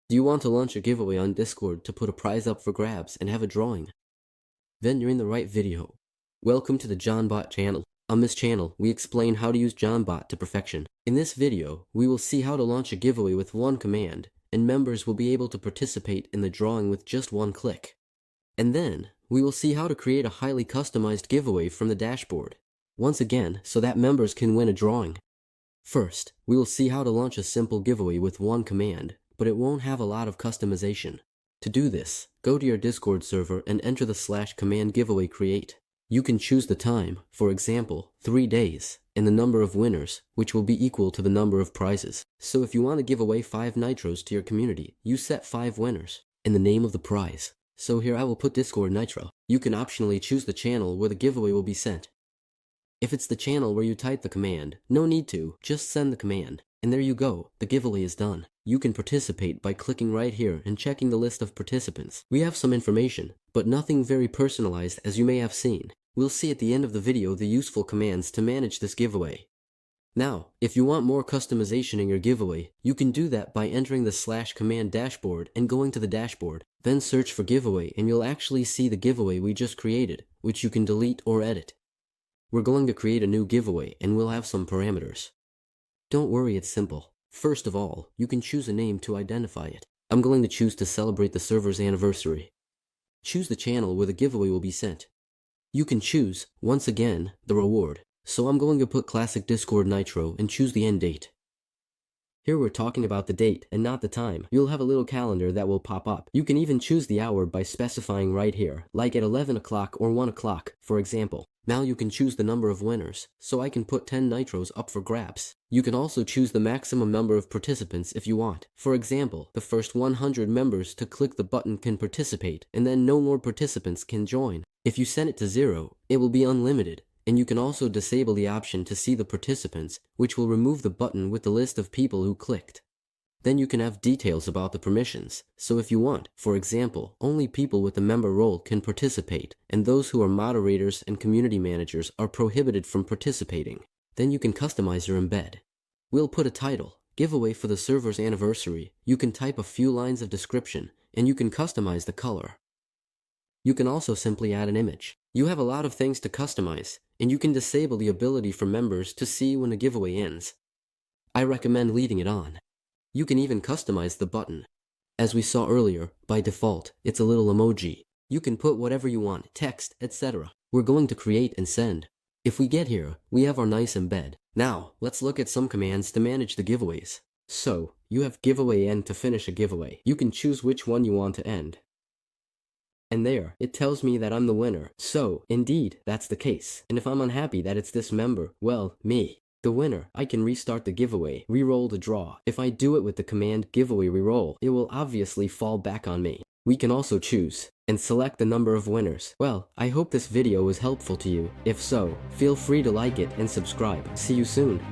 Do you want to launch a giveaway on Discord to put a prize up for grabs and have a drawing? Then you're in the right video. Welcome to the JohnBot channel. On this channel, we explain how to use JohnBot to perfection. In this video, we will see how to launch a giveaway with one command, and members will be able to participate in the drawing with just one click. And then, we will see how to create a highly customized giveaway from the dashboard. Once again, so that members can win a drawing. First, we will see how to launch a simple giveaway with one command, but it won't have a lot of customization. To do this, go to your Discord server and enter the /command giveaway create. You can choose the time, for example, 3 days, and the number of winners, which will be equal to the number of prizes. So if you want to give away 5 nitros to your community, you set 5 winners, and the name of the prize. So here I will put Discord Nitro. You can optionally choose the channel where the giveaway will be sent. If it's the channel where you type the command, no need to, just send the command. And there you go, the giveaway is done. You can participate by clicking right here and checking the list of participants. We have some information, but nothing very personalized as you may have seen. We'll see at the end of the video the useful commands to manage this giveaway. Now, if you want more customization in your giveaway, you can do that by entering the /command dashboard and going to the dashboard. Then search for giveaway and you'll actually see the giveaway we just created, which you can delete or edit. We're going to create a new giveaway and we'll have some parameters. Don't worry, it's simple. First of all, you can choose a name to identify it. I'm going to choose to celebrate the server's anniversary. Choose the channel where the giveaway will be sent. You can choose, once again, the reward. So I'm going to put Classic Discord Nitro and choose the end date. Here we're talking about the date and not the time. You'll have a little calendar that will pop up. You can even choose the hour by specifying right here, like at 11 o'clock or 1 o'clock, for example. Now you can choose the number of winners, so I can put 10 nitros up for grabs. You can also choose the maximum number of participants if you want. For example, the first 100 members to click the button can participate, and then no more participants can join. If you set it to 0, it will be unlimited. And you can also disable the option to see the participants, which will remove the button with the list of people who clicked. Then you can have details about the permissions, so if you want, for example, only people with the member role can participate, and those who are moderators and community managers are prohibited from participating. Then you can customize your embed. We'll put a title, giveaway for the server's anniversary. You can type a few lines of description, and you can customize the color. You can also simply add an image. You have a lot of things to customize, and you can disable the ability for members to see when a giveaway ends. I recommend leaving it on. You can even customize the button. As we saw earlier, by default, it's a little emoji. You can put whatever you want, text, etc. We're going to create and send. If we get here, we have our nice embed. Now, let's look at some commands to manage the giveaways. So, you have giveaway end to finish a giveaway. You can choose which one you want to end. And there, it tells me that I'm the winner. So, indeed, that's the case. And if I'm unhappy that it's this member, well, me, the winner, I can restart the giveaway, re-roll the draw. If I do it with the command giveaway re-roll, it will obviously fall back on me. We can also choose and select the number of winners. Well, I hope this video was helpful to you. If so, feel free to like it and subscribe. See you soon.